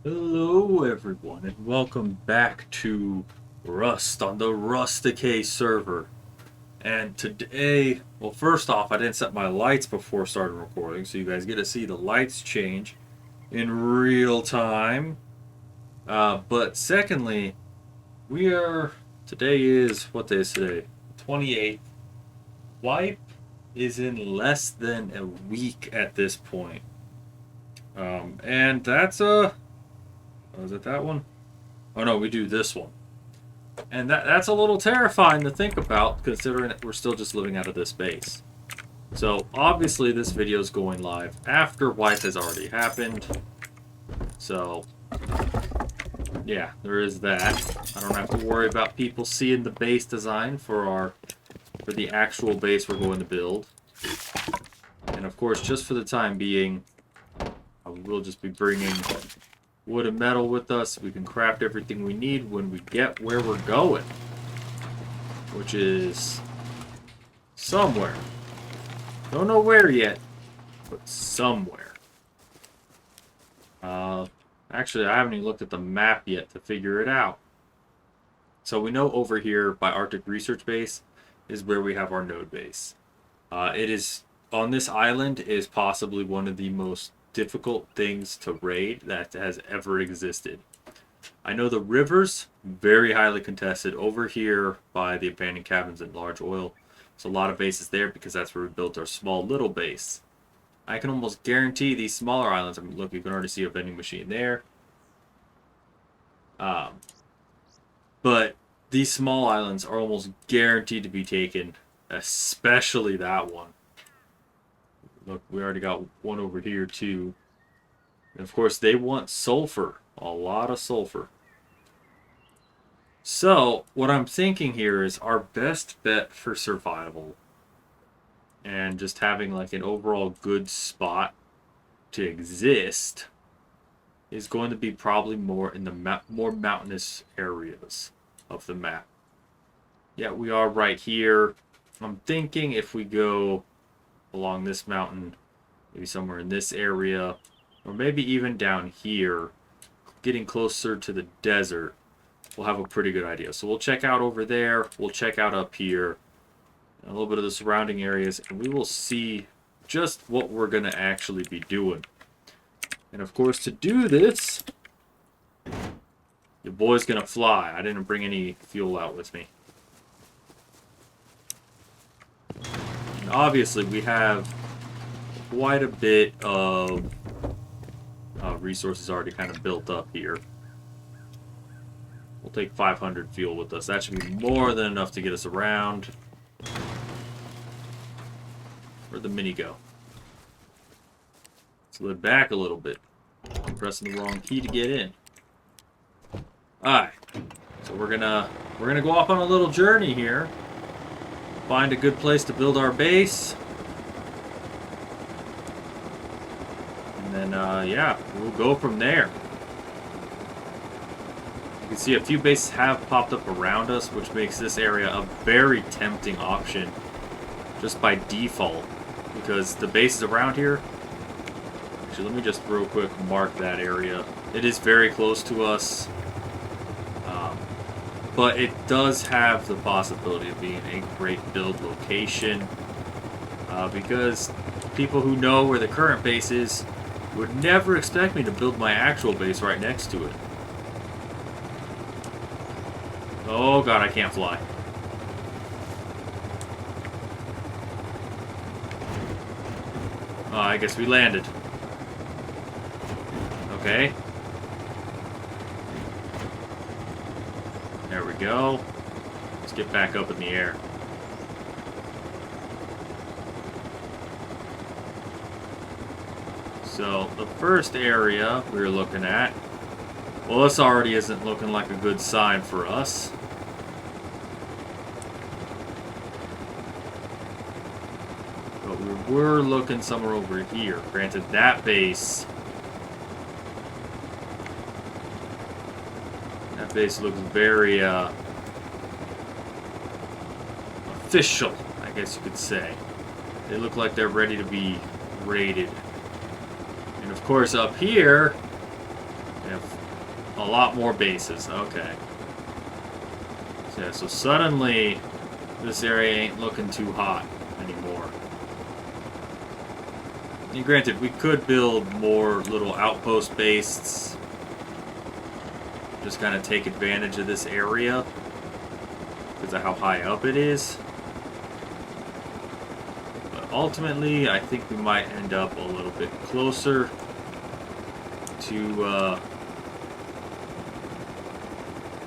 Hello everyone and welcome back to Rust on the RustDecay server. And today, well first off, I didn't set my lights before starting recording, so you guys get to see the lights change in real time. But secondly, today is, what day is today? 28th. Wipe is in less than a week at this point. And that's is it that one? Oh no, we do this one. And that's a little terrifying to think about, considering that we're still just living out of this base. So, obviously this video is going live after wipe has already happened. So, yeah, there is that. I don't have to worry about people seeing the base design for the actual base we're going to build. And of course, just for the time being, I will just be bringing wood and metal with us. We can craft everything we need when we get where we're going, which is somewhere. Don't know where yet, but somewhere. Actually, I haven't even looked at the map yet to figure it out. So we know over here by Arctic Research Base is where we have our node base. It is on this island is possibly one of the most difficult things to raid that has ever existed. I know the rivers, very highly contested. Over here by the abandoned cabins and large oil, there's a lot of bases there because that's where we built our small little base. I can almost guarantee these smaller islands, I mean, look, you can already see a vending machine there. But these small islands are almost guaranteed to be taken, especially that one. Look, we already got one over here too. And of course, they want sulfur. A lot of sulfur. So, what I'm thinking here is our best bet for survival and just having like an overall good spot to exist is going to be probably more in the more mountainous areas of the map. Yeah, we are right here. I'm thinking if we go along this mountain, maybe somewhere in this area, or maybe even down here, getting closer to the desert, we'll have a pretty good idea. So we'll check out over there, we'll check out up here, a little bit of the surrounding areas, and we will see just what we're going to actually be doing. And of course, to do this, your boy's going to fly. I didn't bring any fuel out with me. And obviously, we have quite a bit of resources already kind of built up here. We'll take 500 fuel with us. That should be more than enough to get us around. Where'd the mini go? Slid back a little bit. I'm pressing the wrong key to get in. Alright. So we're gonna go off on a little journey here. Find a good place to build our base. And then yeah, we'll go from there. You can see a few bases have popped up around us, which makes this area a very tempting option just by default, because the bases around here, actually let me just real quick mark that area. It is very close to us, but it does have the possibility of being a great build location, because people who know where the current base is would never expect me to build my actual base right next to it. Oh god, I can't fly. Oh, I guess we landed. Okay. There we go. Let's get back up in the air. So, the first area we were looking at, well, this already isn't looking like a good sign for us. But we were looking somewhere over here. Granted, that base looks very official, I guess you could say. They look like they're ready to be raided. And of course up here, have a lot more bases. Okay. So, yeah, so suddenly, this area ain't looking too hot anymore. And granted, we could build more little outpost bases. Just kind of take advantage of this area because of how high up it is. But ultimately, I think we might end up a little bit closer to,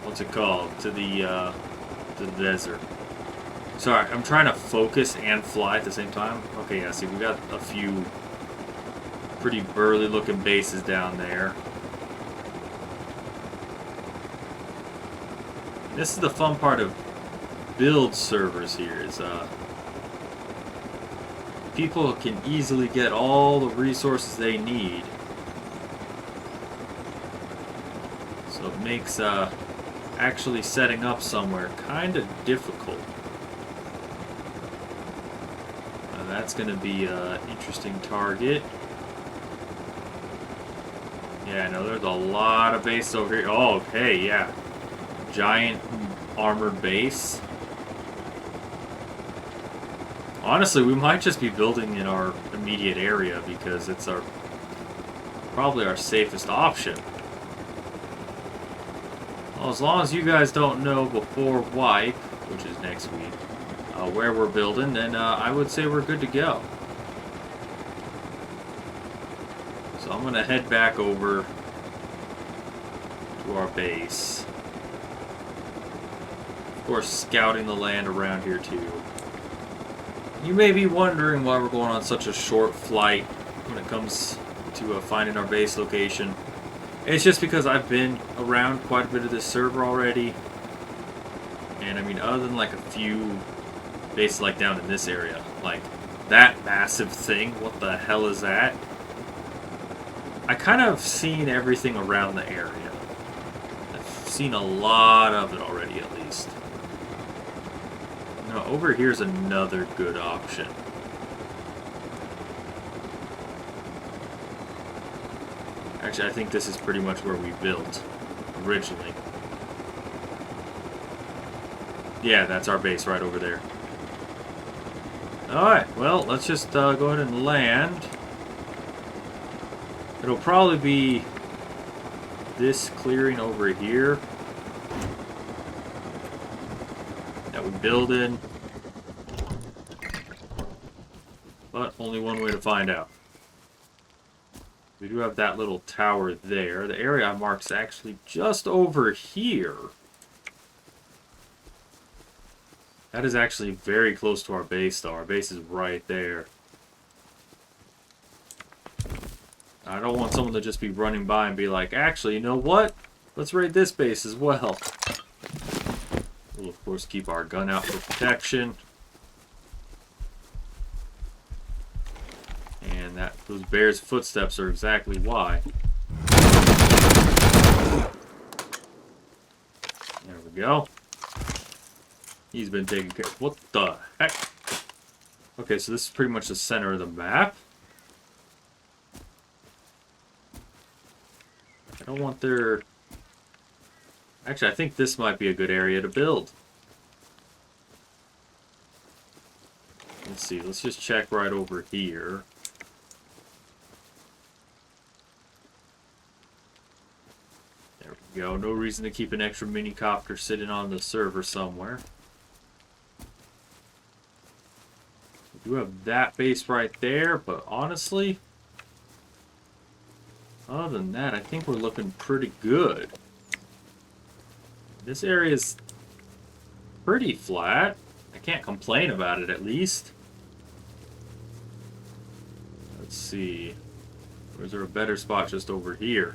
what's it called? To the desert. Sorry, I'm trying to focus and fly at the same time. Okay, yeah, see, we got a few pretty burly looking bases down there. This is the fun part of build servers here, is people can easily get all the resources they need. So it makes actually setting up somewhere kind of difficult. That's going to be an interesting target. Yeah, I know there's a lot of base over here. Oh, hey, yeah. Giant armored base. Honestly, we might just be building in our immediate area because it's probably our safest option. Well, as long as you guys don't know before wipe, which is next week, where we're building, then I would say we're good to go. So I'm going to head back over to our base. Of course, scouting the land around here too. You may be wondering why we're going on such a short flight when it comes to finding our base location. It's just because I've been around quite a bit of this server already. And I mean, other than like a few bases like down in this area, like that massive thing, what the hell is that? I kind of seen everything around the area. I've seen a lot of it already, at least. Now, over here's another good option. Actually, I think this is pretty much where we built originally. Yeah, that's our base right over there. Alright, well, let's just go ahead and land. It'll probably be this clearing over here that we build in. But only one way to find out. We do have that little tower there. The area I marked is actually just over here. That is actually very close to our base, though. Our base is right there. I don't want someone to just be running by and be like, actually, you know what? Let's raid this base as well. We'll, of course, keep our gun out for protection. And those bears' footsteps are exactly why. There we go. He's been taken care of. What the heck? Okay, so this is pretty much the center of the map. I don't want their... Actually, I think this might be a good area to build. Let's see, let's just check right over here. There we go. No reason to keep an extra minicopter sitting on the server somewhere. We do have that base right there, but honestly, other than that, I think we're looking pretty good. This area is pretty flat. I can't complain about it, at least. Let's see. Or is there a better spot just over here?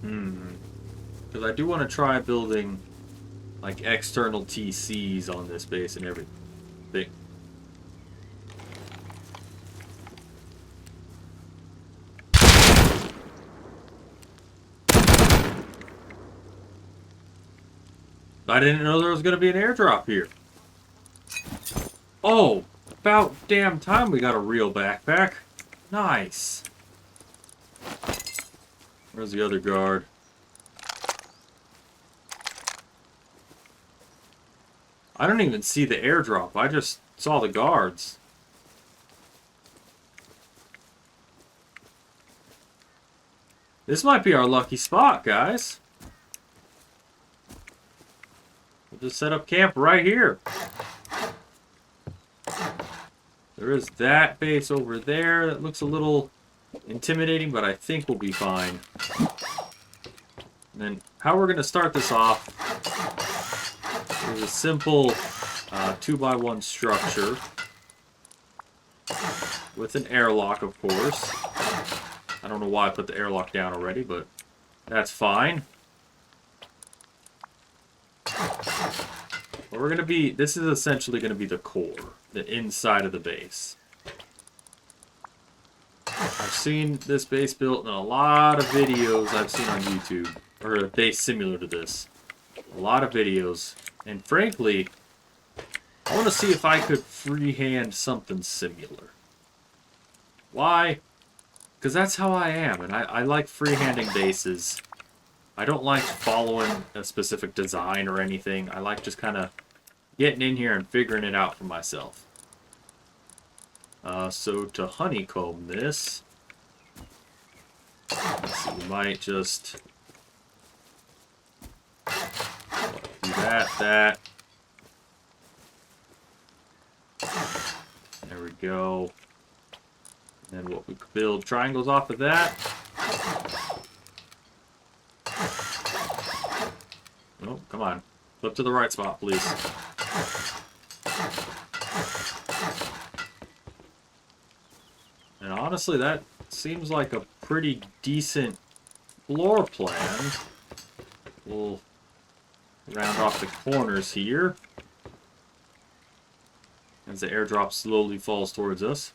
Because I do want to try building like external TCs on this base and everything. I didn't know there was going to be an airdrop here. Oh, about damn time we got a real backpack. Nice. Where's the other guard? I don't even see the airdrop. I just saw the guards. This might be our lucky spot, guys. We'll just set up camp right here. There is that base over there that looks a little intimidating, but I think we'll be fine. And then how we're going to start this off is a simple 2x1 structure with an airlock, of course. I don't know why I put the airlock down already, but that's fine. But we're going to be, this is essentially going to be the core, the inside of the base. I've seen this base built in a lot of videos I've seen on YouTube, or a base similar to this. A lot of videos, and frankly, I want to see if I could freehand something similar. Why? Because that's how I am, and I like freehanding bases. I don't like following a specific design or anything. I like just kind of getting in here and figuring it out for myself. So to honeycomb this, let's see, we might just do that. There we go. And then what we could build triangles off of that. Oh, come on. Flip to the right spot, please. And honestly, that seems like a pretty decent floor plan. We'll round off the corners here as the airdrop slowly falls towards us.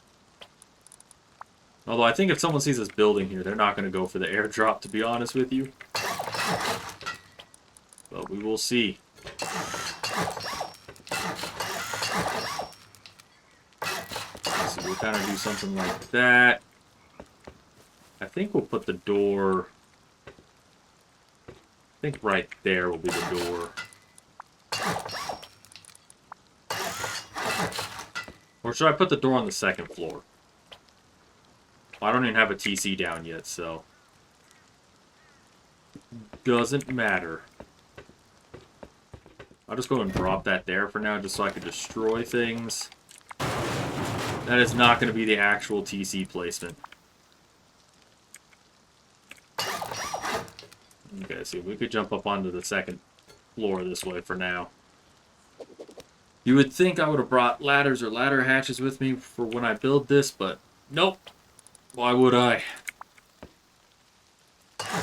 Although I think if someone sees us building here, they're not going to go for the airdrop, to be honest with you. But we will see. So we'll kind of do something like that. I think we'll put the door... I think right there will be the door. Or should I put the door on the second floor? Well, I don't even have a TC down yet, so... doesn't matter. I'll just go and drop that there for now, just so I can destroy things. That is not going to be the actual TC placement. Okay, so we could jump up onto the second floor this way for now. You would think I would have brought ladders or ladder hatches with me for when I build this, but nope. Why would I? Now,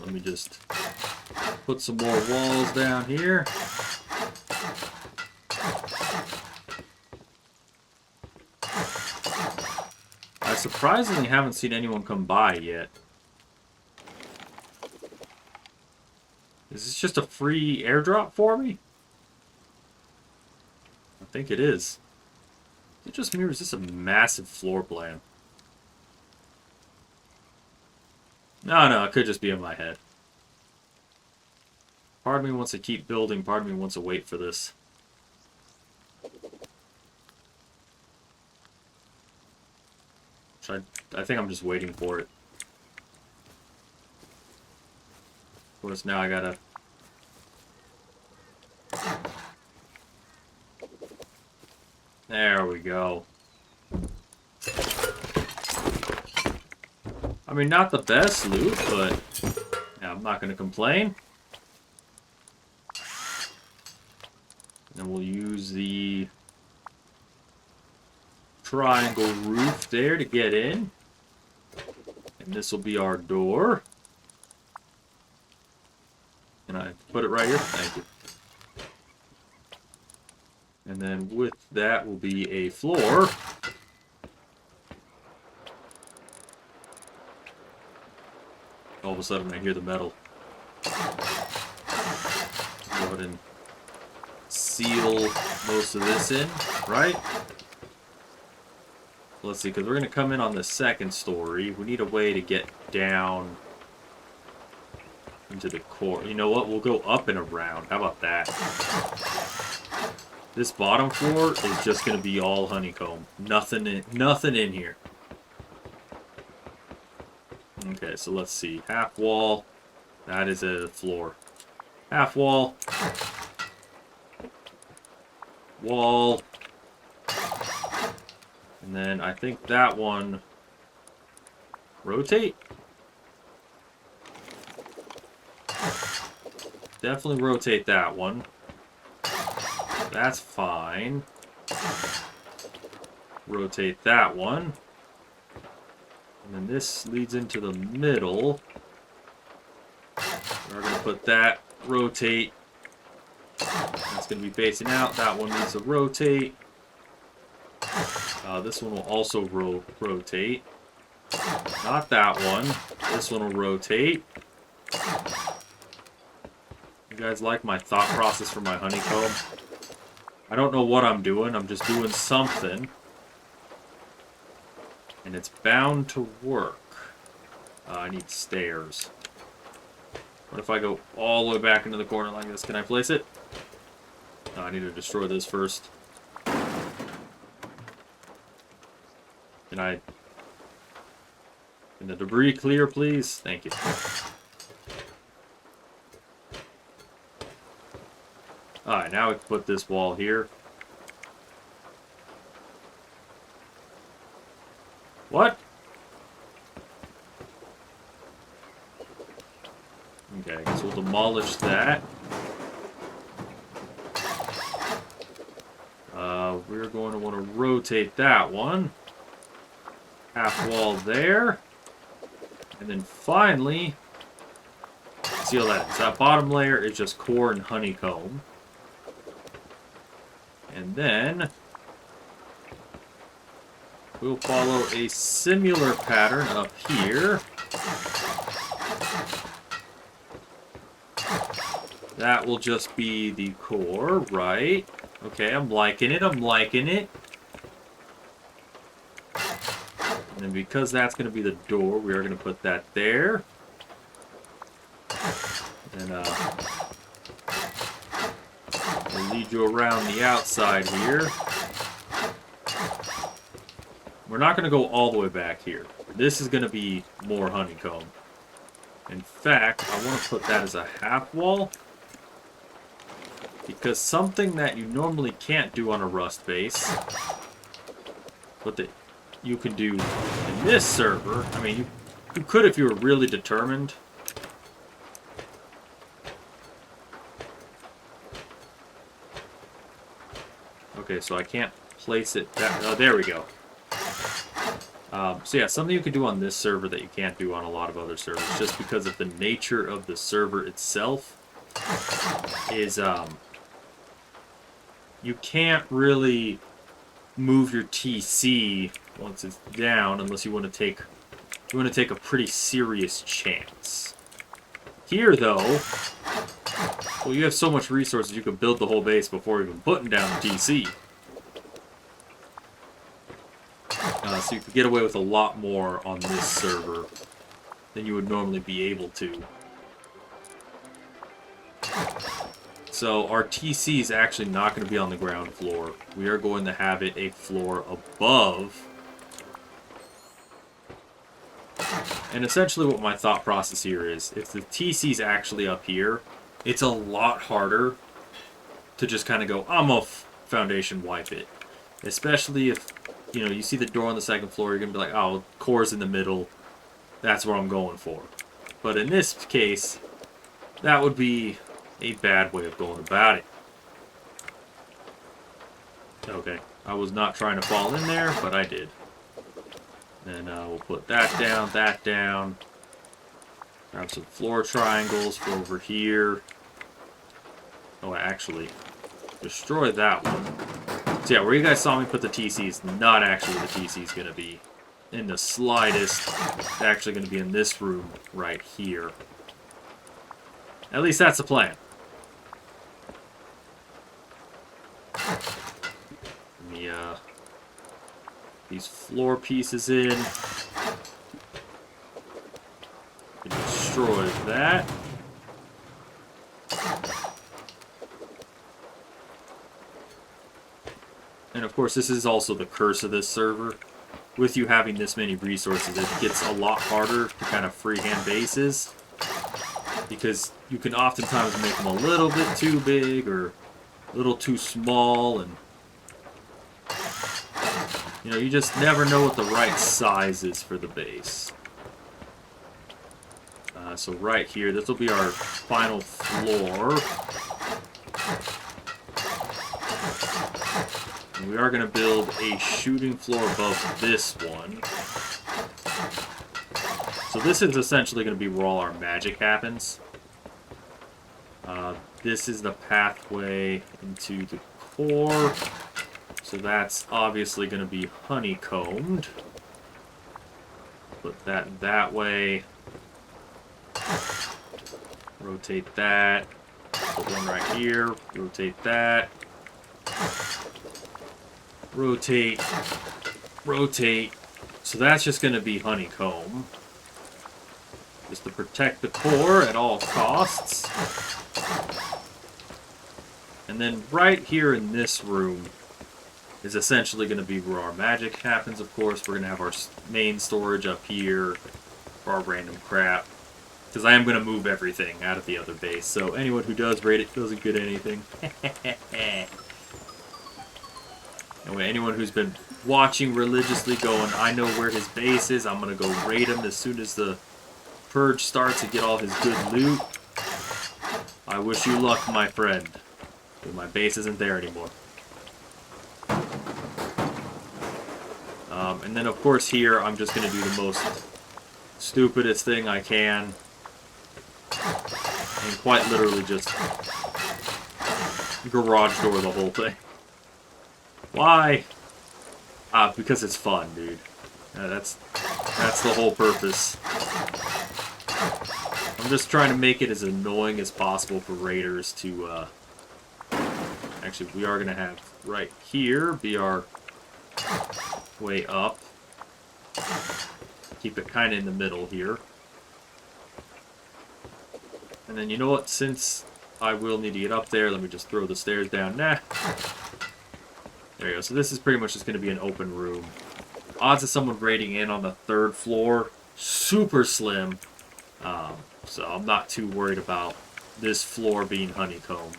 let me just put some more walls down here. I surprisingly haven't seen anyone come by yet. Is this just a free airdrop for me? I think it is. It just mirrors this a massive floor plan. No, it could just be in my head. Part of me wants to keep building, part of me wants to wait for this. I think I'm just waiting for it. Of course, now I gotta... There we go. I mean, not the best loot, but yeah, I'm not gonna complain. And we'll use the triangle roof there to get in. And this will be our door. Can I put it right here? Thank you. And then with that will be a floor. All of a sudden I hear the metal. Go ahead and seal most of this in, right? Let's see, because we're going to come in on the second story. We need a way to get down into the core. You know what? We'll go up and around. How about that? This bottom floor is just going to be all honeycomb. Nothing in here. Okay, so let's see. Half wall. That is a floor. Half wall. Wall. And then I think that one... Rotate? Definitely rotate that one. That's fine. Rotate that one. And then this leads into the middle. We're going to put that, rotate. That's going to be facing out. That one needs to rotate. This one will also rotate. Not that one. This one will rotate. You guys like my thought process for my honeycomb? I don't know what I'm doing. I'm just doing something. And it's bound to work. I need stairs. What if I go all the way back into the corner like this? Can I place it? No, I need to destroy this first. Can the debris clear, please? Thank you. Alright, now we can put this wall here. What? Okay, I guess we'll demolish that. We're going to want to rotate that one. Half wall there. And then finally, seal that. So that bottom layer is just core and honeycomb. And then we'll follow a similar pattern up here. That will just be the core, right? Okay, I'm liking it, I'm liking it. And then because that's going to be the door, we are going to put that there. And we'll lead you around the outside here. We're not going to go all the way back here. This is going to be more honeycomb. In fact, I want to put that as a half wall. Because something that you normally can't do on a Rust base, but that you can do in this server, I mean, you could if you were really determined. Okay, so I can't place it that... Oh, there we go. So yeah, something you can do on this server that you can't do on a lot of other servers, just because of the nature of the server itself, is you can't really move your TC once it's down unless you want to take a pretty serious chance. Here, though, well, you have so much resources you can build the whole base before even putting down the TC. So you could get away with a lot more on this server than you would normally be able to. So our TC is actually not going to be on the ground floor. We are going to have it a floor above. And essentially what my thought process here is, if the TC is actually up here, it's a lot harder to just kind of go, I'm gonna foundation wipe it. Especially if, you know, you see the door on the second floor, you're going to be like, oh, core's in the middle. That's what I'm going for. But in this case, that would be a bad way of going about it. Okay, I was not trying to fall in there, but I did. Then we'll put that down. Grab some floor triangles for over here. Oh, actually, destroy that one. So yeah, where you guys saw me put the TC is not actually where the TC is going to be. In the slightest, it's actually going to be in this room right here. At least that's the plan. Let me these floor pieces in. Destroy that. And of course, this is also the curse of this server. With you having this many resources, it gets a lot harder to kind of freehand bases. Because you can oftentimes make them a little bit too big or a little too small. And, you know, you just never know what the right size is for the base. So right here, this will be our final floor. And we are going to build a shooting floor above this one. So this is essentially going to be where all our magic happens. This is the pathway into the core. So that's obviously going to be honeycombed. Put that way. Rotate that. Put one right here. Rotate that. Rotate. Rotate. So that's just going to be honeycomb. Just to protect the core at all costs. And then right here in this room is essentially going to be where our magic happens, of course. We're going to have our main storage up here for our random crap. Because I am going to move everything out of the other base. So anyone who does raid it doesn't get anything. Anyway, anyone who's been watching religiously going, I know where his base is. I'm going to go raid him as soon as the purge starts and get all his good loot. I wish you luck, my friend. But my base isn't there anymore. And then, of course, here I'm just going to do the most stupidest thing I can. And quite literally just garage door the whole thing. Why? Because it's fun, dude. That's the whole purpose. I'm just trying to make it as annoying as possible for raiders to, actually, we are going to have right here be our way up. Keep it kind of in the middle here. And then, you know what? Since I will need to get up there, let me just throw the stairs down. Nah. There you go. So this is pretty much just going to be an open room. Odds of someone raiding in on the 3rd floor, super slim. So I'm not too worried about this floor being honeycombed.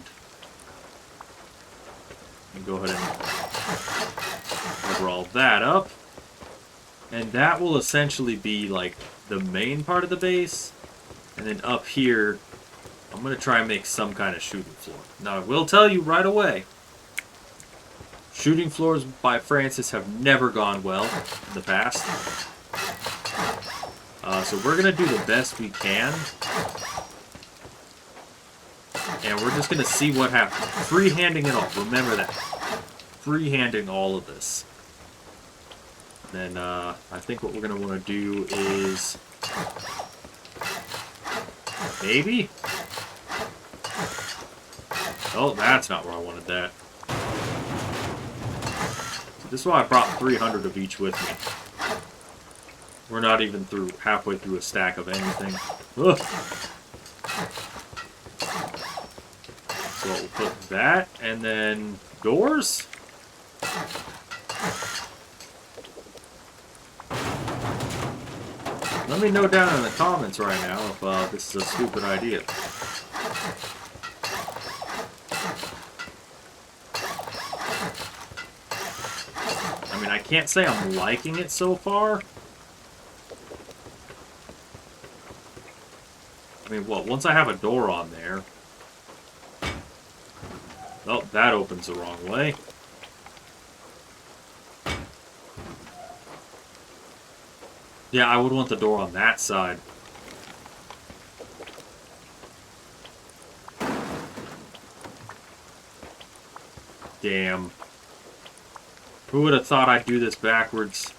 And go ahead and cover all that up. And that will essentially be like the main part of the base. And then up here, I'm going to try and make some kind of shooting floor. Now, I will tell you right away, shooting floors by Francis have never gone well in the past. So we're going to do the best we can. And we're just going to see what happens. Freehanding it all. Remember that. Freehanding all of this. Then I think what we're going to want to do is... maybe? Oh, that's not where I wanted that. So this is why I brought 300 of each with me. We're not even halfway through a stack of anything. Ugh. So we'll put that, and then doors? Let me know down in the comments right now if this is a stupid idea. I mean, I can't say I'm liking it so far. I mean, well, once I have a door on there... oh, that opens the wrong way. Yeah, I would want the door on that side. Damn. Who would have thought I'd do this backwards?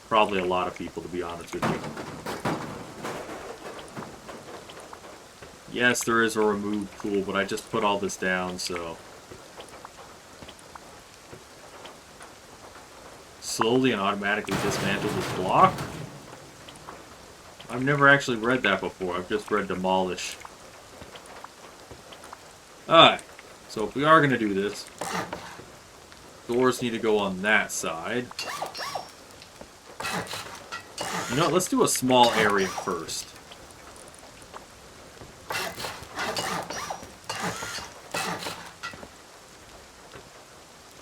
Probably a lot of people, to be honest with you. Yes, there is a remove tool, but I just put all this down, so... slowly and automatically dismantle this block? I've never actually read that before. I've just read demolish. Alright. So if we are going to do this, doors need to go on that side. You know what? Let's do a small area first.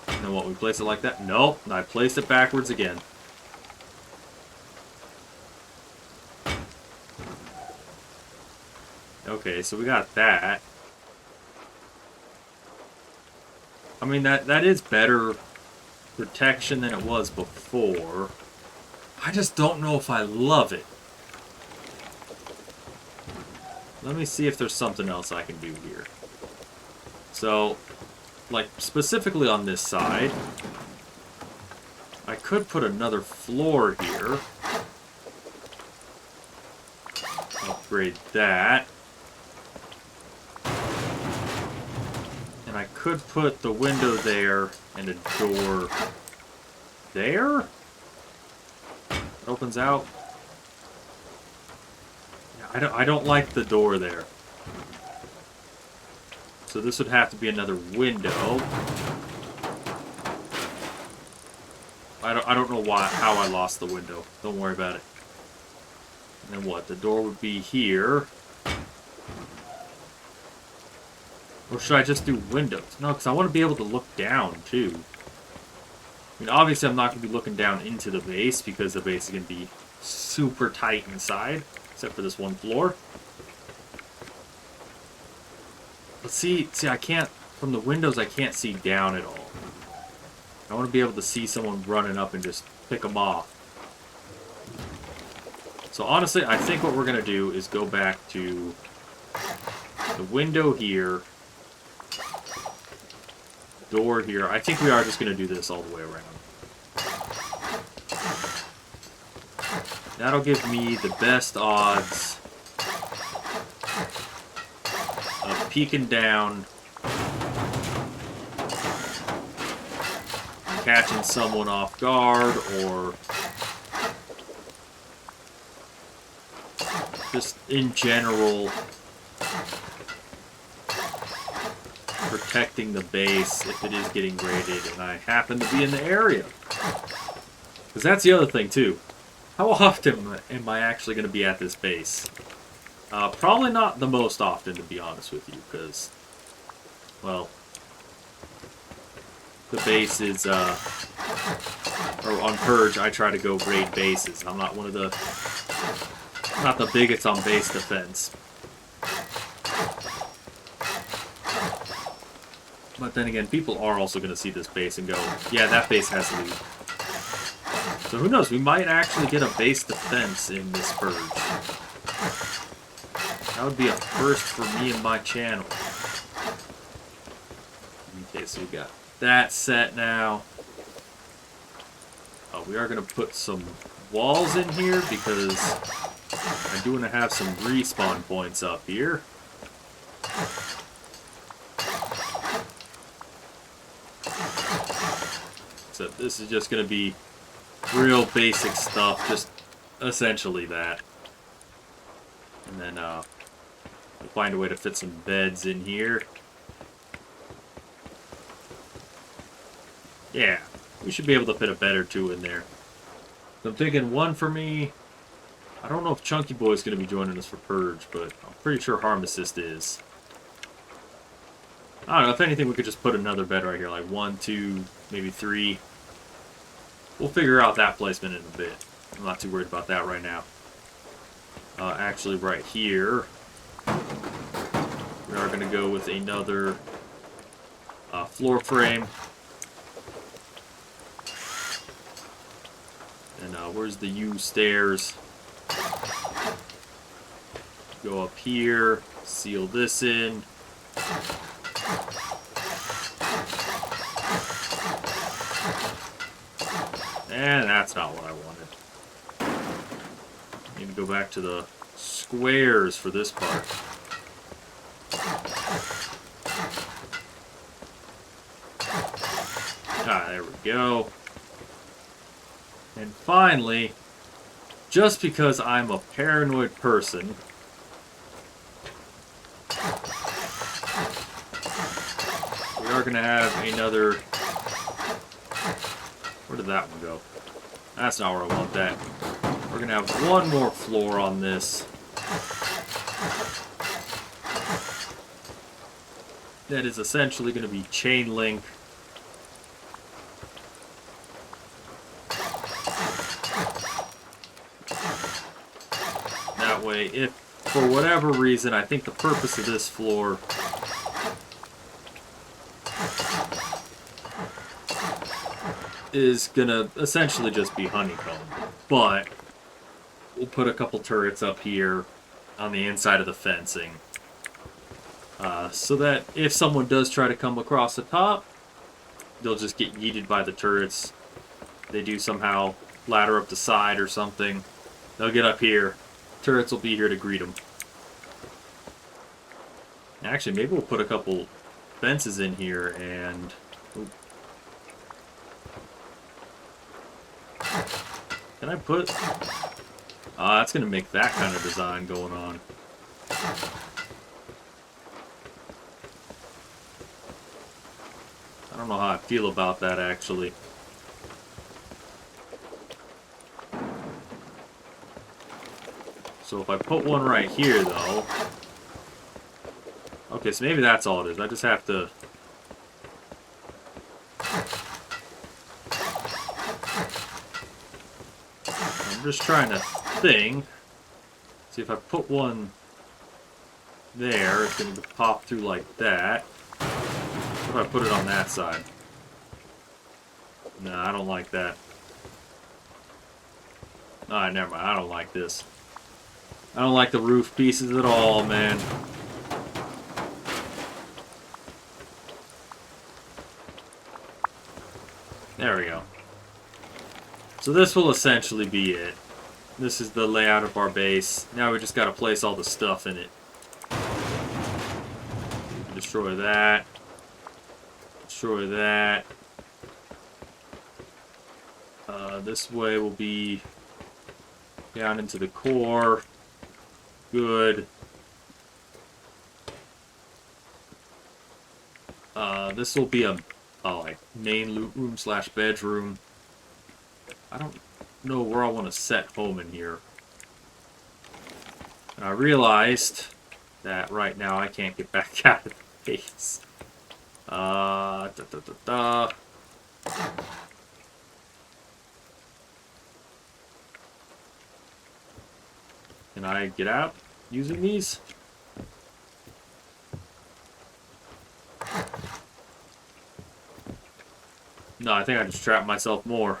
And then what? We place it like that? Nope. I placed it backwards again. Okay, so we got that. I mean, that is better protection than it was before. I just don't know if I love it. Let me see if there's something else I can do here. So, like, specifically on this side, I could put another floor here. Upgrade that. And I could put the window there and a door there. It opens out. Yeah, I don't like the door there. So this would have to be another window. I don't know how I lost the window. Don't worry about it. And then what? The door would be here. Or should I just do windows? No, because I want to be able to look down, too. I mean, obviously I'm not going to be looking down into the base, because the base is going to be super tight inside, except for this one floor. But see, I can't, from the windows, I can't see down at all. I want to be able to see someone running up and just pick them off. So honestly, I think what we're going to do is go back to the window here. Door here. I think we are just going to do this all the way around. That'll give me the best odds of peeking down, catching someone off guard, or just in general protecting the base if it is getting raided and I happen to be in the area. Because that's the other thing too. How often am I actually going to be at this base? Probably not the most often, to be honest with you, because, well, the base is, or on Purge, I try to go raid bases. I'm not one of the, not the bigots on base defense. But then again, people are also going to see this base and go, yeah, that base has loot. So who knows, we might actually get a base defense in this Purge. That would be a first for me and my channel. Okay, so we got that set now. We are going to put some walls in here because I do want to have some respawn points up here. So this is just going to be real basic stuff, just essentially that. And then we'll find a way to fit some beds in here. Yeah, we should be able to fit a bed or two in there. So I'm thinking one for me. I don't know if Chunky Boy's going to be joining us for Purge, but I'm pretty sure Harm Assist is. I don't know, if anything, we could just put another bed right here, like 1, 2, maybe 3. We'll figure out that placement in a bit. I'm not too worried about that right now. Actually, right here, we are going to go with another floor frame. And where's the U stairs? Go up here, seal this in. And that's not what I wanted. Need to go back to the squares for this part. Ah, there we go. And finally, just because I'm a paranoid person, we are going to have another... Where did that one go? That's not where I want that. We're going to have one more floor on this. That is essentially going to be chain link. That way, if for whatever reason, I think the purpose of this floor is going to essentially just be honeycomb. But we'll put a couple turrets up here on the inside of the fencing. So that if someone does try to come across the top, they'll just get yeeted by the turrets. They do somehow ladder up the side or something. They'll get up here. Turrets will be here to greet them. Actually, maybe we'll put a couple fences in here and... Ooh. Can I put... that's going to make that kind of design going on. I don't know how I feel about that, actually. So if I put one right here, though... Okay, so maybe that's all it is. I just have to... I'm just trying to think. See, if I put one there, it's going to pop through like that. What if I put it on that side? No, I don't like that. Alright, never mind. I don't like this. I don't like the roof pieces at all, man. There we go. So this will essentially be it. This is the layout of our base. Now we just got to place all the stuff in it. Destroy that. Destroy that. This way will be down into the core. Good. This will be a like main loot room slash bedroom. I don't know where I want to set home in here. And I realized that right now I can't get back out of the base. Can I get out using these? No, I think I just trapped myself more.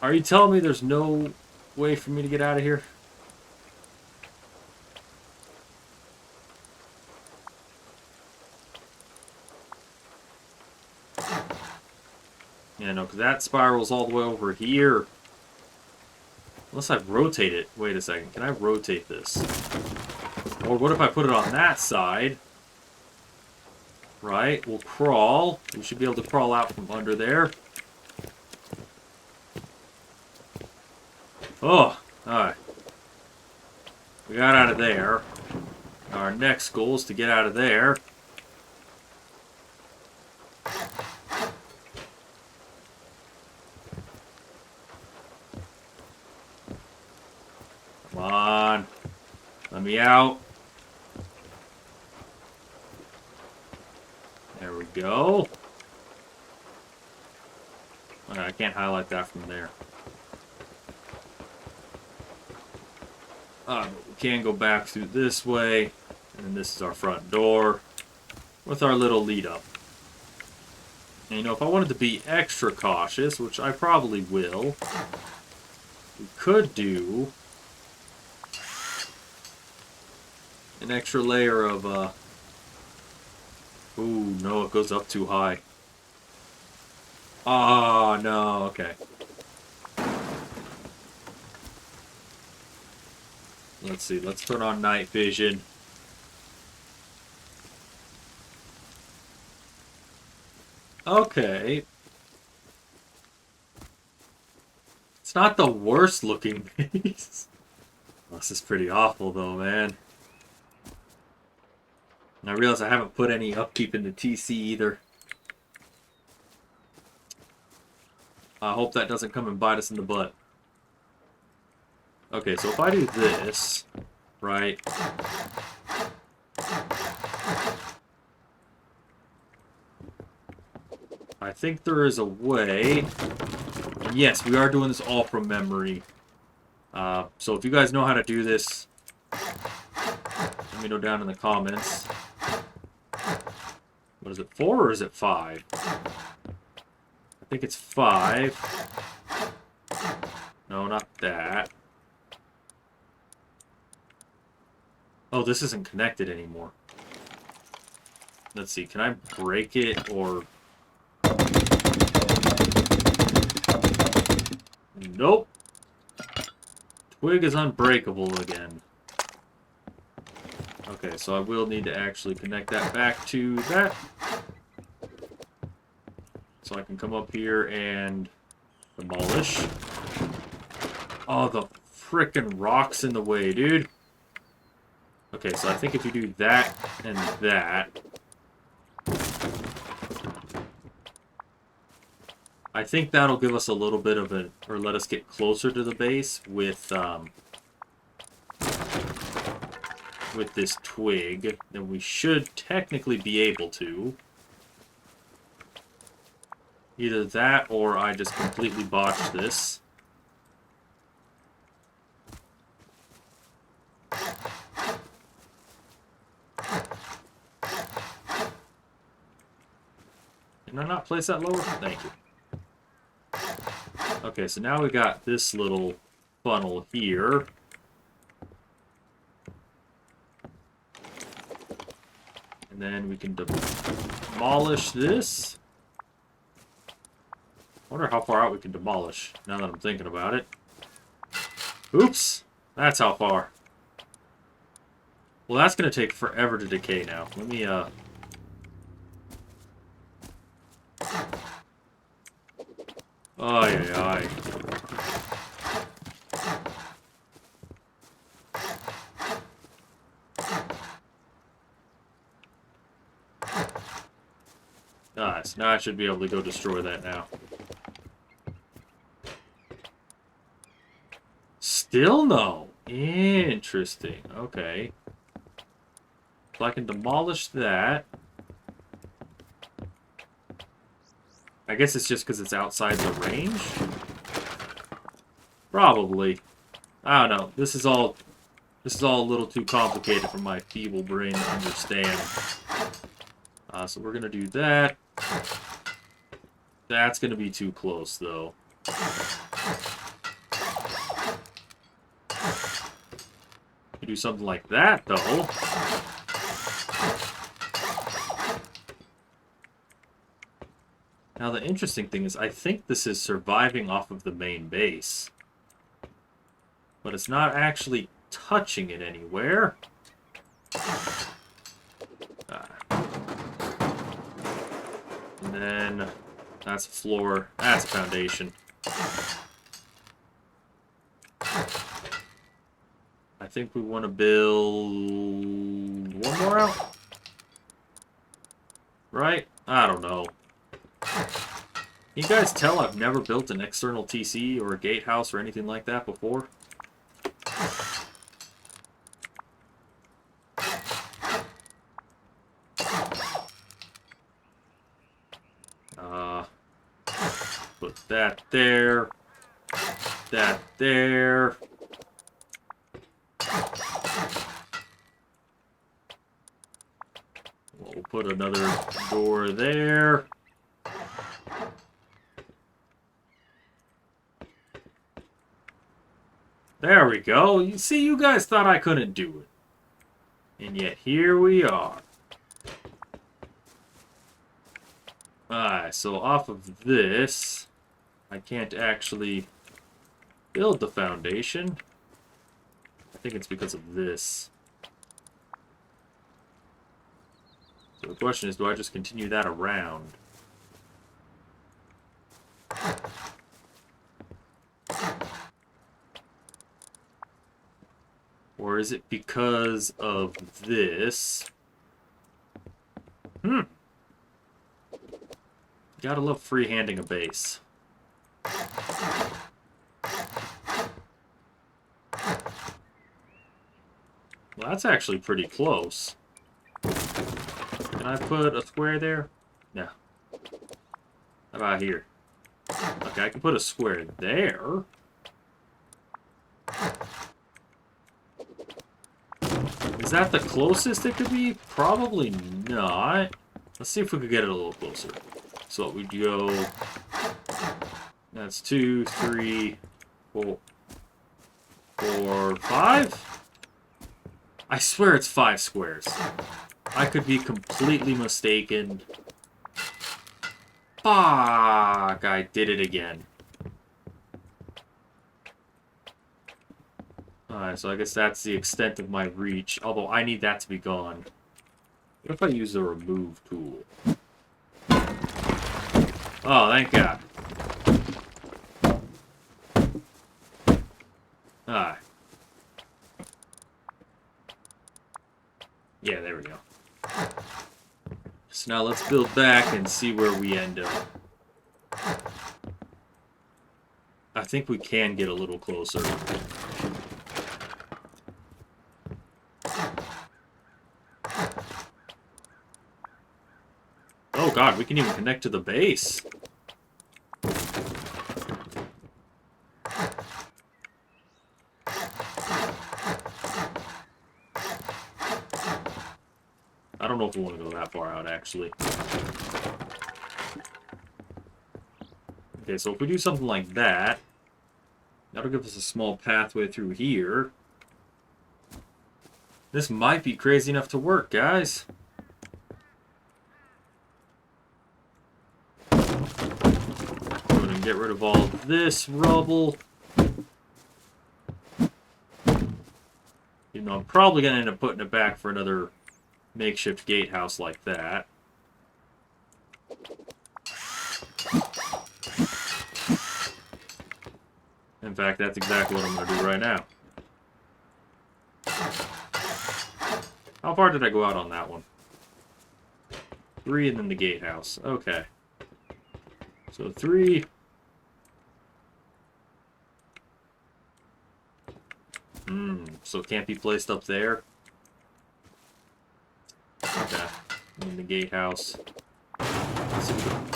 Are you telling me there's no way for me to get out of here? Yeah, no, because that spirals all the way over here. Unless I rotate it. Wait a second. Can I rotate this? Or what if I put it on that side? Right, we'll crawl. We should be able to crawl out from under there. Oh, alright. We got out of there. Our next goal is to get out of there. Come on. Let me out. There we go. Okay, I can't highlight that from there. But we can go back through this way. And this is our front door with our little lead up. And you know, if I wanted to be extra cautious, which I probably will, we could do an extra layer of ooh, no, it goes up too high. Oh, no, okay. Let's see, let's turn on night vision. Okay. It's not the worst looking base. This is pretty awful though, man. And I realize I haven't put any upkeep into TC either. I hope that doesn't come and bite us in the butt. Okay, so if I do this, right? I think there is a way. And yes, we are doing this all from memory. So if you guys know how to do this, let me know down in the comments. What is it, 4 or is it 5? I think it's 5. No, not that. Oh, this isn't connected anymore. Let's see, can I break it or... Nope. Twig is unbreakable again. Okay, so I will need to actually connect that back to that. So I can come up here and demolish. Oh, the frickin' rock's in the way, dude. Okay, so I think if you do that and that... I think that'll give us a little bit of a... or let us get closer to the base with this twig. Then we should technically be able to. Either that or I just completely botched this. Did I not place that lower? Thank you. Okay, so now we got this little funnel here. And then we can demolish this. I wonder how far out we can demolish, now that I'm thinking about it. Oops! That's how far. Well, that's going to take forever to decay now. Let me, Ay, ay, ay. Nice. Now I should be able to go destroy that now. Still no. Interesting. Okay. So I can demolish that. I guess it's just because it's outside the range? Probably. I don't know. This is all a little too complicated for my feeble brain to understand. So we're going to do that. That's going to be too close, though. You do something like that, though. Now, the interesting thing is, I think this is surviving off of the main base. But it's not actually touching it anywhere. And then, that's a floor. That's a foundation. I think we want to build one more out. Right? I don't know. Can you guys tell I've never built an external TC or a gatehouse or anything like that before? Put that there. That there. We'll put another door there. There we go. You see, you guys thought I couldn't do it. And yet, here we are. Alright, so off of this, I can't actually build the foundation. I think it's because of this. So the question is, do I just continue that around? Or is it because of this? Gotta love freehanding a base. Well, that's actually pretty close. Can I put a square there? No. How about here? Okay, I can put a square there. Is that the closest it could be? Probably not. Let's see if we could get it a little closer. So we'd go... That's 2, 3, 4, 5? I swear it's 5 squares. I could be completely mistaken. Fuck! I did it again. Alright, so I guess that's the extent of my reach. Although I need that to be gone. What if I use the remove tool? Oh, thank God. Alright. Yeah, there we go. So now let's build back and see where we end up. I think we can get a little closer. Oh God, we can even connect to the base. I don't know if we want to go that far out, actually. Okay, so if we do something like that, that'll give us a small pathway through here. This might be crazy enough to work, guys. Go ahead and get rid of all this rubble. You know, I'm probably going to end up putting it back for another makeshift gatehouse like that. In fact, that's exactly what I'm going to do right now. How far did I go out on that one? 3 and then the gatehouse. Okay. So 3. So it can't be placed up there? Okay. And then the gatehouse.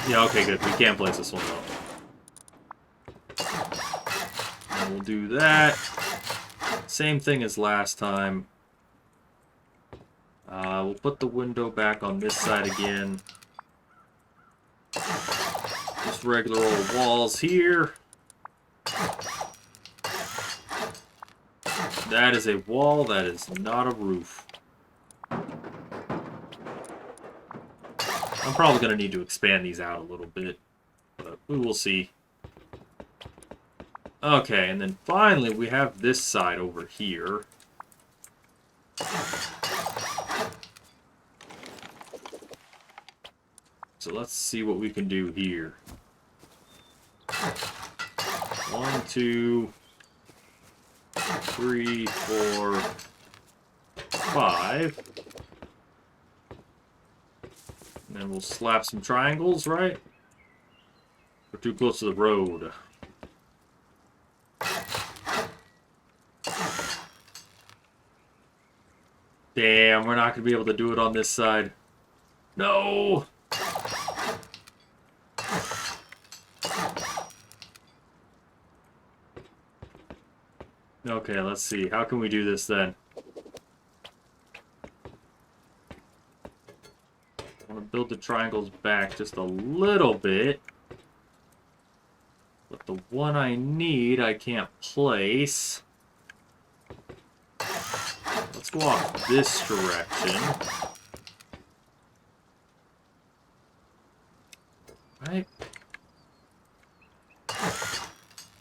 Yeah, okay, good. We can place this one though. And we'll do that. Same thing as last time. We'll put the window back on this side again. Just regular old walls here. That is a wall, that is not a roof. I'm probably going to need to expand these out a little bit, but we will see. Okay, and then finally we have this side over here. So let's see what we can do here. 1, 2, 3, 4, 5. And then we'll slap some triangles, right? We're too close to the road. Damn, we're not going to be able to do it on this side. No! Okay, let's see. How can we do this then? I want to build the triangles back just a little bit. But the one I need, I can't place. Let's go off this direction. Right?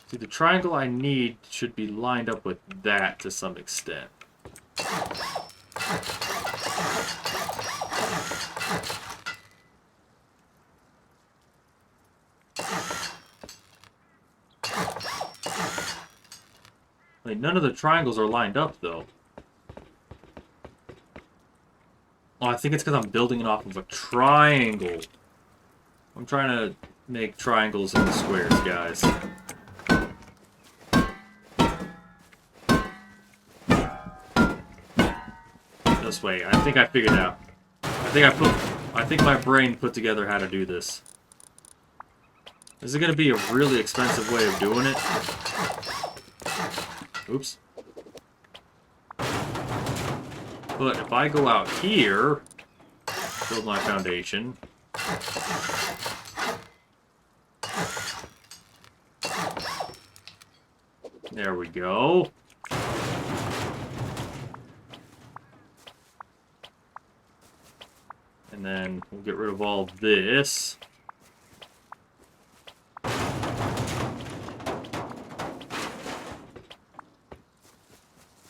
See, the triangle I need should be lined up with that to some extent. Wait, none of the triangles are lined up, though. Oh, I think it's because I'm building it off of a triangle. I'm trying to make triangles into squares, guys. This way. I think I figured it out. I think my brain put together how to do this. This is going to be a really expensive way of doing it. Oops. But if I go out here, build my foundation. There we go. And then we'll get rid of all this.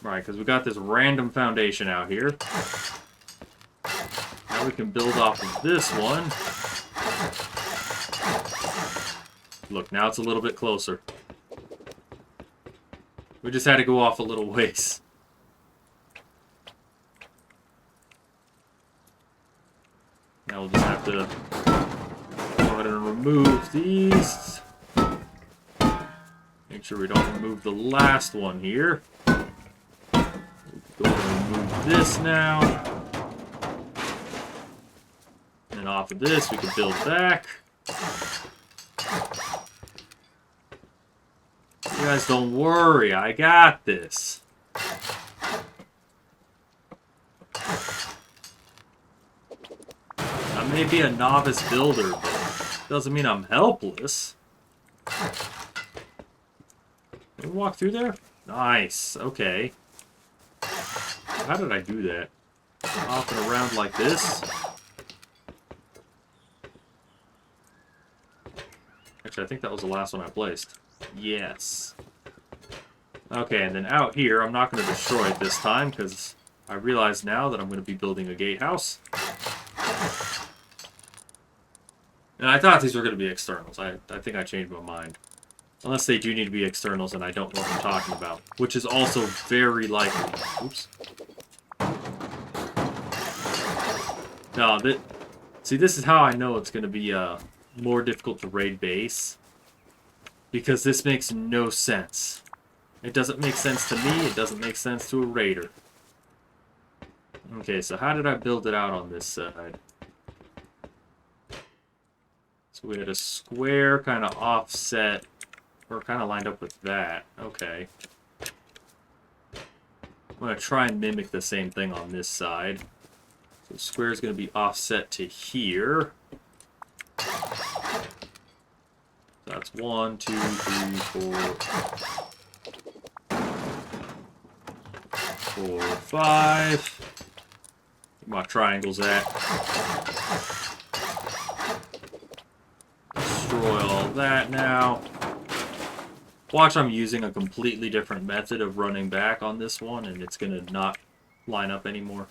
Right, because we got this random foundation out here. Now we can build off of this one. Look, now it's a little bit closer. We just had to go off a little ways. Now we'll just have to go ahead and remove these. Make sure we don't remove the last one here. Go ahead and remove this now. And off of this, we can build back. You guys don't worry, I got this. I may be a novice builder, but doesn't mean I'm helpless. Can we walk through there? Nice, okay. How did I do that? Off and around like this? Actually, I think that was the last one I placed. Yes. Okay, and then out here, I'm not going to destroy it this time, because I realize now that I'm going to be building a gatehouse. And I thought these were going to be externals. I think I changed my mind. Unless they do need to be externals and I don't know what I'm talking about. Which is also very likely. Oops. No, see, this is how I know it's going to be more difficult to raid base. Because this makes no sense. It doesn't make sense to me. It doesn't make sense to a raider. Okay, so how did I build it out on this side? So we had a square kind of offset, or kind of lined up with that. Okay. I'm going to try and mimic the same thing on this side. So the square is going to be offset to here. So that's 1, 2, 3, 4, 5. Where my triangle's at. Destroy all that now. Watch, I'm using a completely different method of running back on this one, and it's going to not line up anymore.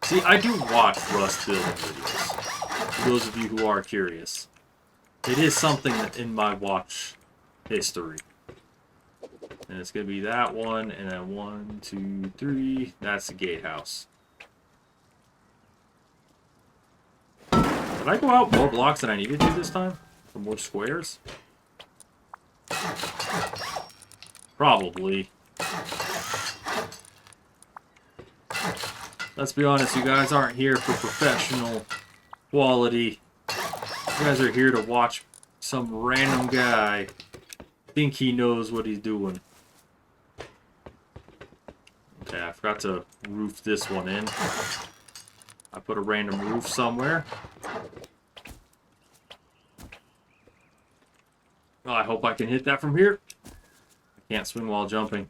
See, I do watch Rust building videos. For those of you who are curious. It is something that in my watch history. And it's going to be that one, and then 1, 2, 3. That's the gatehouse. Did I go out more blocks than I needed to this time? For more squares? Probably. Let's be honest, you guys aren't here for professional quality. You guys are here to watch some random guy think he knows what he's doing. Okay, I forgot to roof this one in. I put a random roof somewhere. Oh, I hope I can hit that from here. I can't swing while jumping.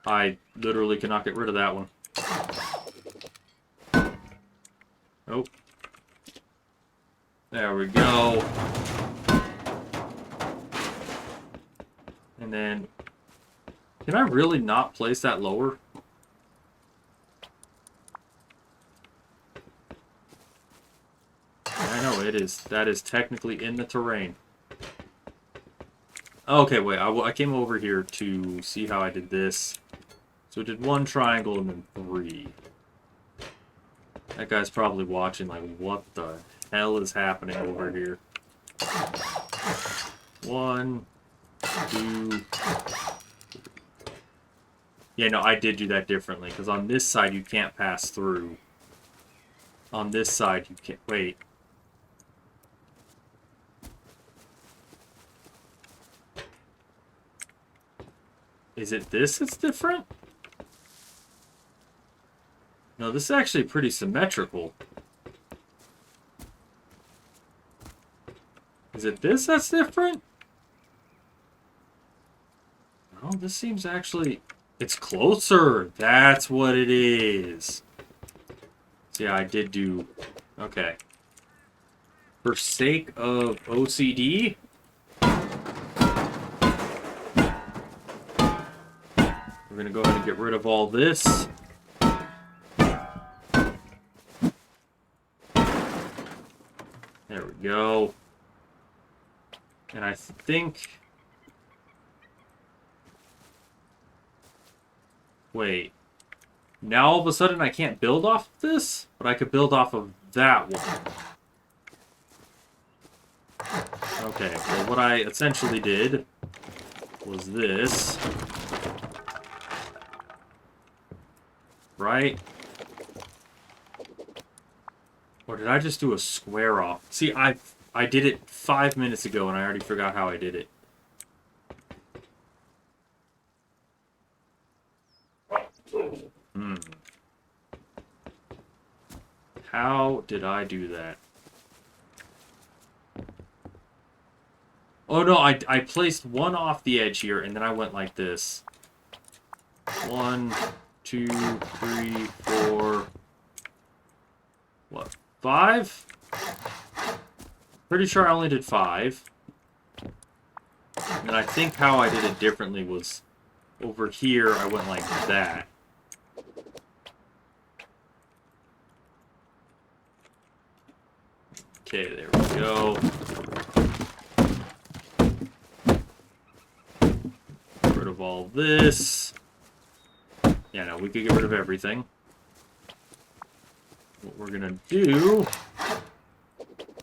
I literally cannot get rid of that one. Nope. There we go. And then, can I really not place that lower? I know it is. That is technically in the terrain. Okay, wait. I came over here to see how I did this. So I did 1 triangle and then 3. That guy's probably watching like, what the hell is happening over here? 1, 2... Yeah, no, I did do that differently, because on this side you can't pass through. On this side you can't... Wait. Is it this that's different? No, this is actually pretty symmetrical. Is it this that's different? No, this seems actually... It's closer! That's what it is. So yeah, I did do... Okay. For sake of OCD... We're gonna go ahead and get rid of all this. There we go. And I think... Wait. Now all of a sudden I can't build off of this? But I could build off of that one. Okay, well what I essentially did was this. Right? Or did I just do a square off? See, I did it 5 minutes ago and I already forgot how I did it. How did I do that? Oh no, I placed 1 off the edge here and then I went like this. 1, 2, 3, 4... What? 5? Pretty sure I only did 5. And I think how I did it differently was over here I went like that. Okay, there we go. Get rid of all this. Yeah, no, we could get rid of everything. What we're gonna do...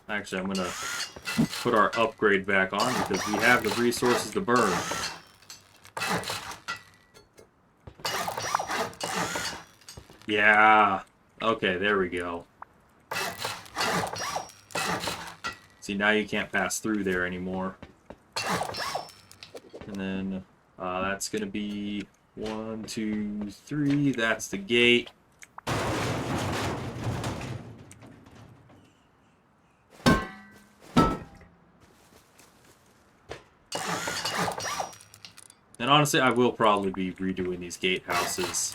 Actually, I'm gonna put our upgrade back on because we have the resources to burn. Yeah. Okay, there we go. See, now you can't pass through there anymore. And then that's gonna be 1, 2, 3. That's the gate. And honestly, I will probably be redoing these gatehouses.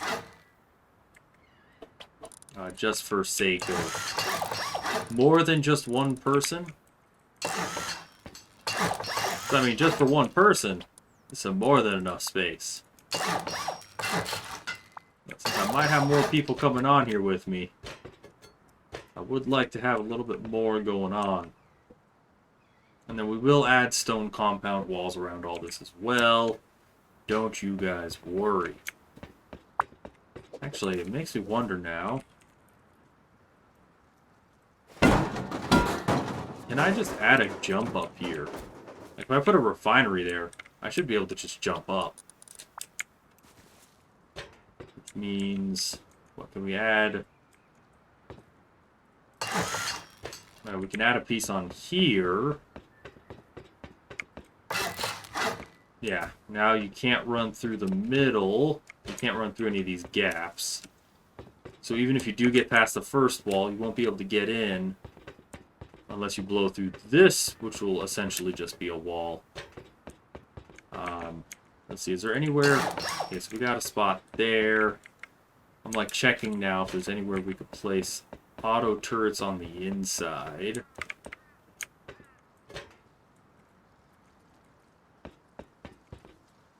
Just for sake of more than just one person. So, I mean, just for one person, it's more than enough space. But since I might have more people coming on here with me, I would like to have a little bit more going on. And then we will add stone compound walls around all this as well. Don't you guys worry. Actually, it makes me wonder now. Can I just add a jump up here? Like, if I put a refinery there, I should be able to just jump up. Which means... What can we add? Well, we can add a piece on here. Yeah, now you can't run through the middle. You can't run through any of these gaps. So even if you do get past the first wall, you won't be able to get in unless you blow through this, which will essentially just be a wall. Let's see, is there anywhere... Okay, so we got a spot there. I'm like checking now if there's anywhere we could place auto turrets on the inside.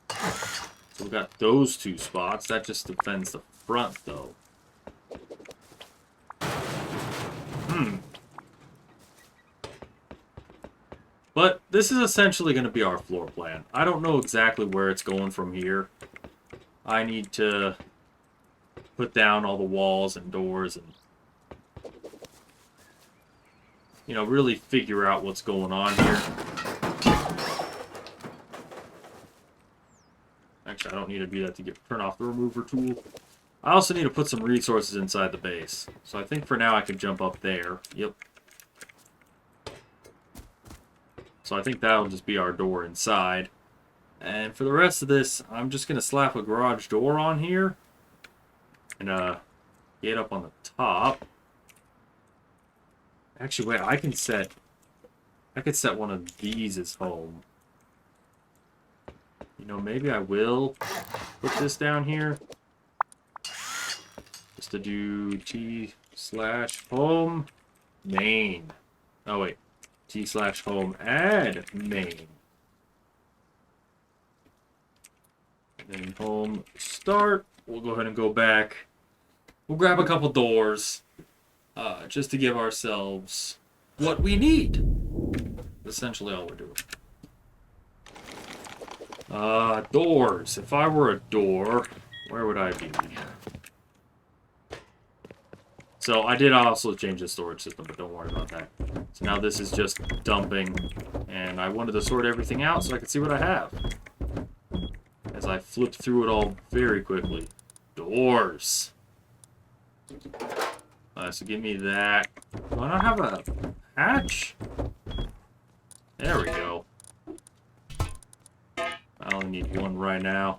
So we got those 2 spots. That just defends the front, though. But this is essentially going to be our floor plan. I don't know exactly where it's going from here. I need to put down all the walls and doors and, you know, really figure out what's going on here. Actually, I don't need to do that to turn off the remover tool. I also need to put some resources inside the base. So I think for now I can jump up there. Yep. So I think that'll just be our door inside. And for the rest of this, I'm just going to slap a garage door on here. And get up on the top. Actually, wait, I could set one of these as home. You know, maybe I will put this down here. Just to do T/home main. Oh, wait. T/home add main. And then home start. We'll go ahead and go back. We'll grab a couple doors. Just to give ourselves what we need. Essentially all we're doing. Doors. If I were a door, where would I be? So I did also change the storage system, but don't worry about that. So now this is just dumping, and I wanted to sort everything out so I could see what I have. As I flipped through it all very quickly. Doors. So give me that. Do I not have a hatch? There we go. I only need one right now.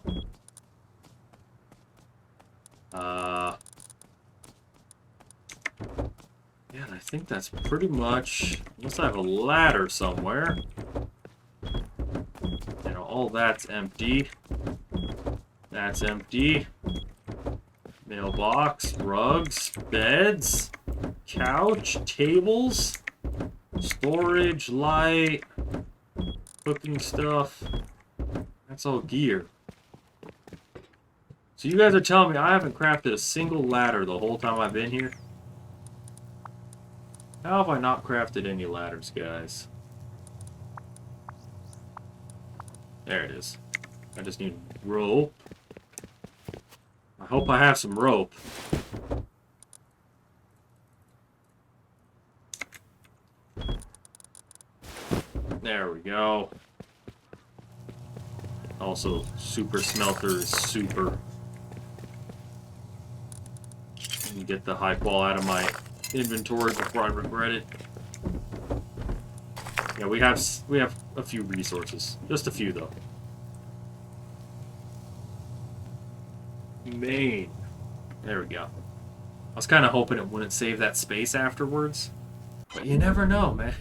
Yeah, I think that's pretty much... Unless I have a ladder somewhere. You know, all that's empty. That's empty. Mailbox, rugs, beds, couch, tables, storage, light, cooking stuff. That's all gear. So you guys are telling me I haven't crafted a single ladder the whole time I've been here? How have I not crafted any ladders, guys? There it is. I just need rope. I hope I have some rope. There we go. Also, super smelter is super. Let me get the high qual out of my inventory before I regret it. Yeah, we have a few resources. Just a few, though. Main. There we go. I was kind of hoping it wouldn't save that space afterwards. But you never know, man.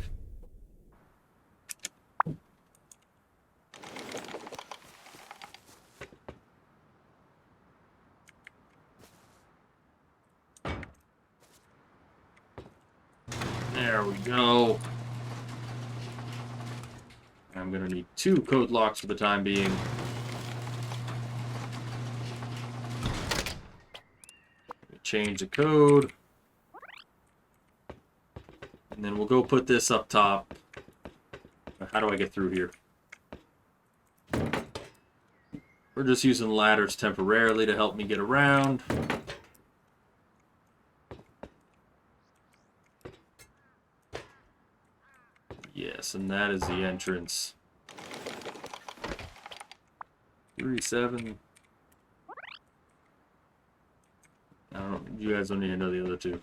There we go. I'm gonna need 2 code locks for the time being. Change the code. And then we'll go put this up top. How do I get through here? We're just using ladders temporarily to help me get around. Yes, and that is the entrance. 3-7. You guys don't need to know the other two.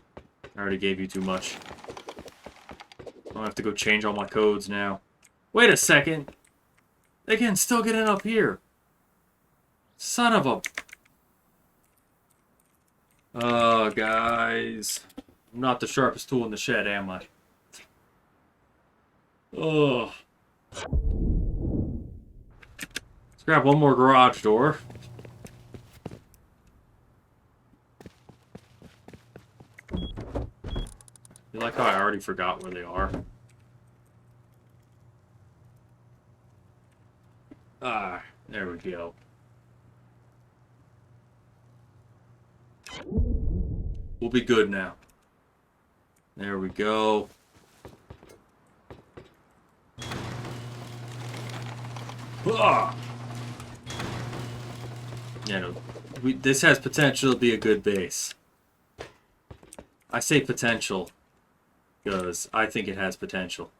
I already gave you too much. I don't have to go change all my codes now. Wait a second. They can still get in up here. Son of a... guys. I'm not the sharpest tool in the shed, am I? Ugh. Let's grab one more garage door. You like how I already forgot where they are? Ah, there we go. We'll be good now. There we go. Ah! Yeah, no, this has potential to be a good base. I say potential because I think it has potential.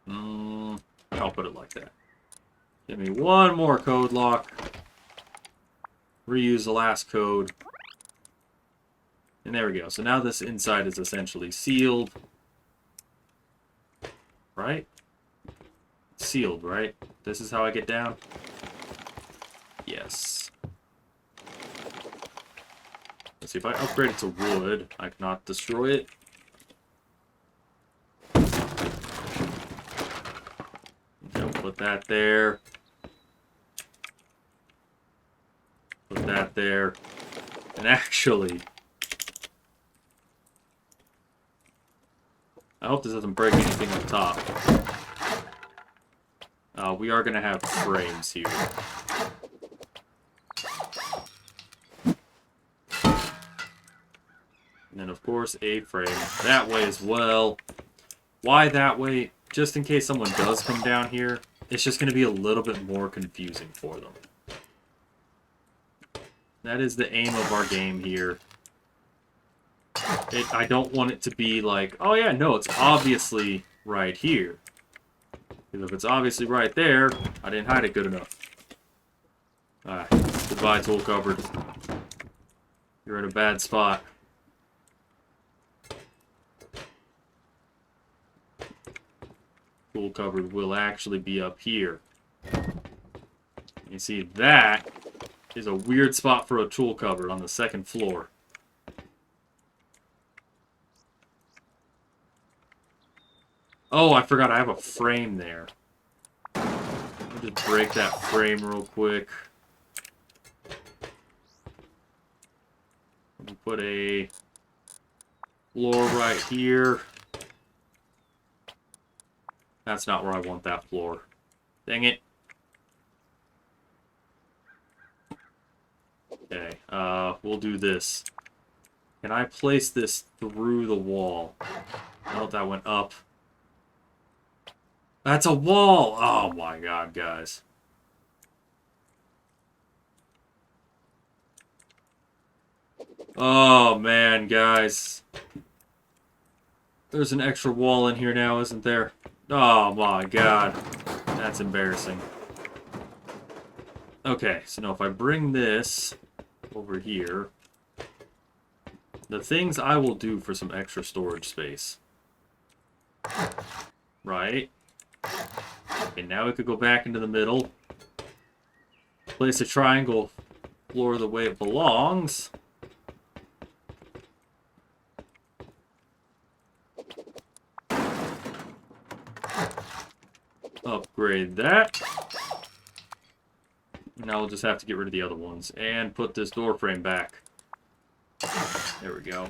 I'll put it like that. Give me one more code lock. Reuse the last code. And there we go. So now this inside is essentially sealed. Right? Sealed, right? This is how I get down? Yes. Let's see, if I upgrade it to wood, I cannot destroy it. Okay, put that there. Put that there. And actually, I hope this doesn't break anything up top. We are going to have frames here. And then, of course, a frame that way as well. Why that way? Just in case someone does come down here, it's just going to be a little bit more confusing for them. That is the aim of our game here. I don't want it to be like, oh yeah, no, it's obviously right here. Because if it's obviously right there, I didn't hide it good enough. Alright, goodbye, tool cupboard. You're in a bad spot. Tool cupboard will actually be up here. You see, that is a weird spot for a tool cupboard on the second floor. Oh, I forgot I have a frame there. Let me just break that frame real quick. Let me put a floor right here. That's not where I want that floor. Dang it. Okay, we'll do this. Can I place this through the wall? Oh, that went up. That's a wall! Oh my god, guys. Oh man, guys. There's an extra wall in here now, isn't there? Oh my god. That's embarrassing. Okay, so now if I bring this over here, the things I will do for some extra storage space. Right? Okay, now we could go back into the middle. Place a triangle floor the way it belongs. Upgrade that. Now we'll just have to get rid of the other ones. And put this door frame back. There we go.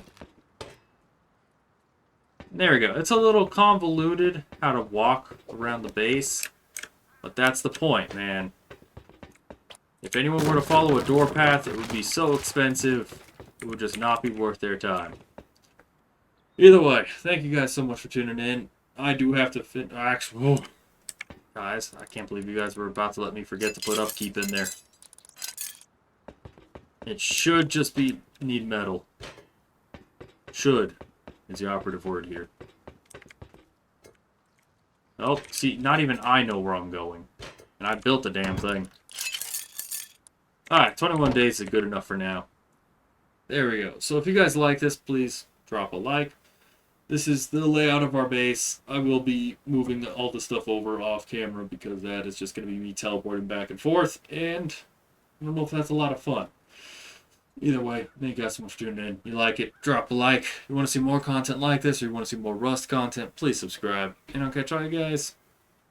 There we go. It's a little convoluted how to walk around the base. But that's the point, man. If anyone were to follow a door path, it would be so expensive, it would just not be worth their time. Either way, thank you guys so much for tuning in. I do have to actually, guys, I can't believe you guys were about to let me forget to put upkeep in there. It should just be need metal. Should is the operative word here. Oh, see, not even I know where I'm going. And I built the damn thing. Alright, 21 days is good enough for now. There we go. So if you guys like this, please drop a like. This is the layout of our base. I will be moving all the stuff over off camera because that is just going to be me teleporting back and forth. And I don't know if that's a lot of fun. Either way, thank you guys so much for tuning in. If you like it, drop a like. If you want to see more content like this or you want to see more Rust content, please subscribe. And I'll catch all you guys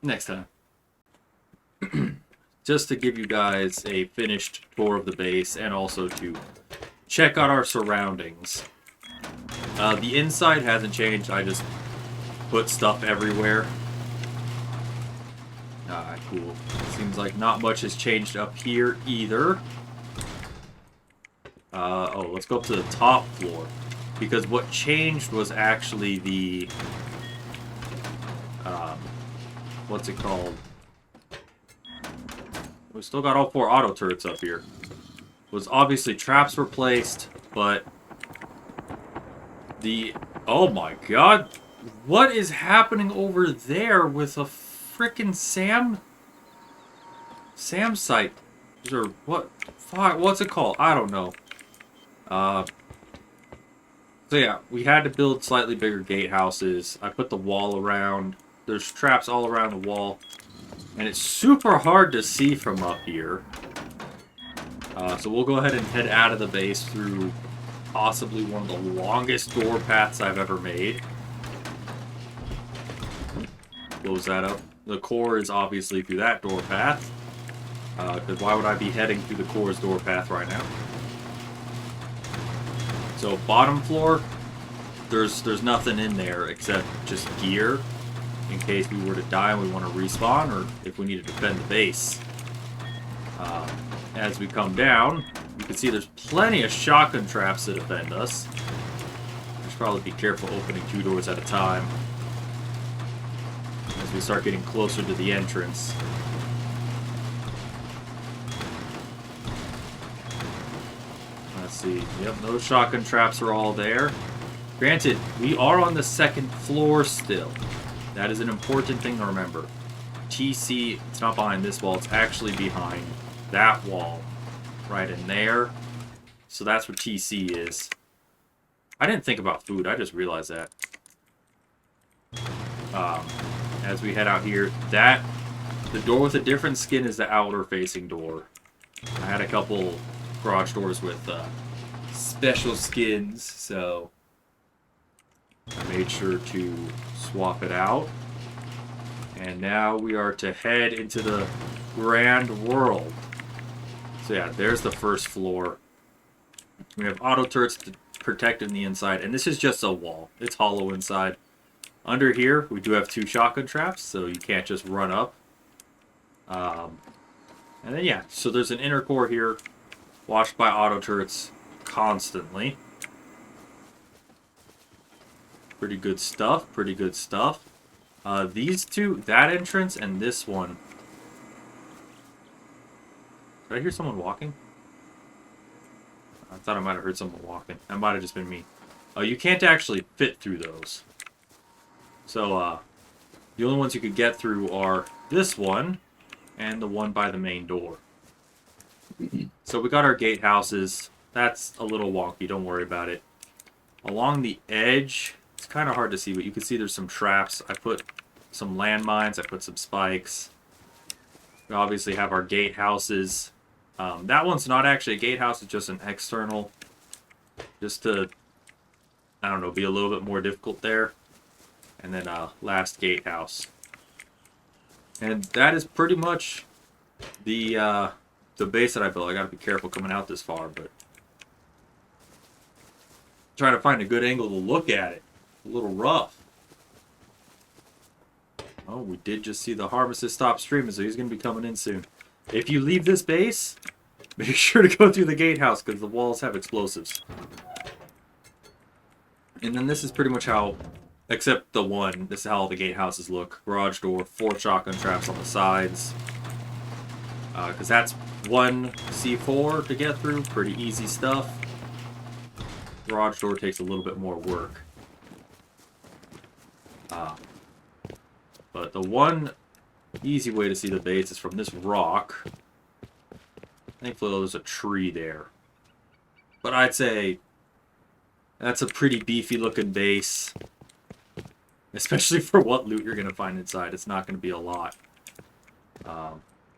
next time. Just to give you guys a finished tour of the base and also to check out our surroundings. The inside hasn't changed. I just put stuff everywhere. Alright, cool. Seems like not much has changed up here either. Oh, let's go up to the top floor. Because what changed was actually the what's it called? We still got all 4 auto turrets up here. Was obviously traps were placed, but oh my god, what is happening over there with a frickin' SAM site? Or what? What's it called? I don't know. So yeah, we had to build slightly bigger gatehouses. I put the wall around. There's traps all around the wall. And it's super hard to see from up here. So we'll go ahead and head out of the base through possibly one of the longest door paths I've ever made. Close that up. The core is obviously through that door path. Because why would I be heading through the core's door path right now? So bottom floor, there's nothing in there except just gear in case we were to die and we want to respawn, or if we need to defend the base. As we come down, you can see there's plenty of shotgun traps to defend us. We should probably be careful opening 2 doors at a time as we start getting closer to the entrance. Let's see. Yep, those shotgun traps are all there. Granted, we are on the 2nd floor still. That is an important thing to remember. TC, it's not behind this wall, it's actually behind that wall. Right in there. So that's where TC is. I didn't think about food, I just realized that. As we head out here, the door with a different skin is the outer facing door. I had a couple garage doors with special skins, so I made sure to swap it out. And now we are to head into the grand world. So yeah, there's the 1st floor. We have auto turrets protecting the inside, and this is just a wall. It's hollow inside. Under here, we do have 2 shotgun traps, so you can't just run up. And then yeah, so there's an inner core here, watched by auto turrets constantly. Pretty good stuff, pretty good stuff. These 2, that entrance and this one. Did I hear someone walking? I thought I might have heard someone walking. That might have just been me. You can't actually fit through those. So, the only ones you could get through are this one and the one by the main door. So we got our gatehouses. That's a little wonky, don't worry about it. Along the edge, it's kind of hard to see, but you can see there's some traps. I put some landmines, I put some spikes. We obviously have our gatehouses. That one's not actually a gatehouse, it's just an external. Just to, I don't know, be a little bit more difficult there. And then last gatehouse. And that is pretty much the base that I built. I gotta be careful coming out this far, but trying to find a good angle to look at it. A little rough. Oh, we did just see the Harvester stop streaming, so he's gonna be coming in soon. If you leave this base, make sure to go through the gatehouse because the walls have explosives. And then this is pretty much how, except the one, this is how all the gatehouses look. Garage door, 4 shotgun traps on the sides. Because that's 1 C4 to get through. Pretty easy stuff. Garage door takes a little bit more work. But the one easy way to see the base is from this rock. Thankfully, there's a tree there. But I'd say that's a pretty beefy looking base. Especially for what loot you're going to find inside. It's not going to be a lot.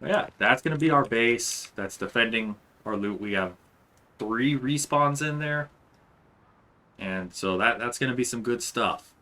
Yeah, that's going to be our base. That's defending our loot. We have 3 respawns in there. And so that's going to be some good stuff.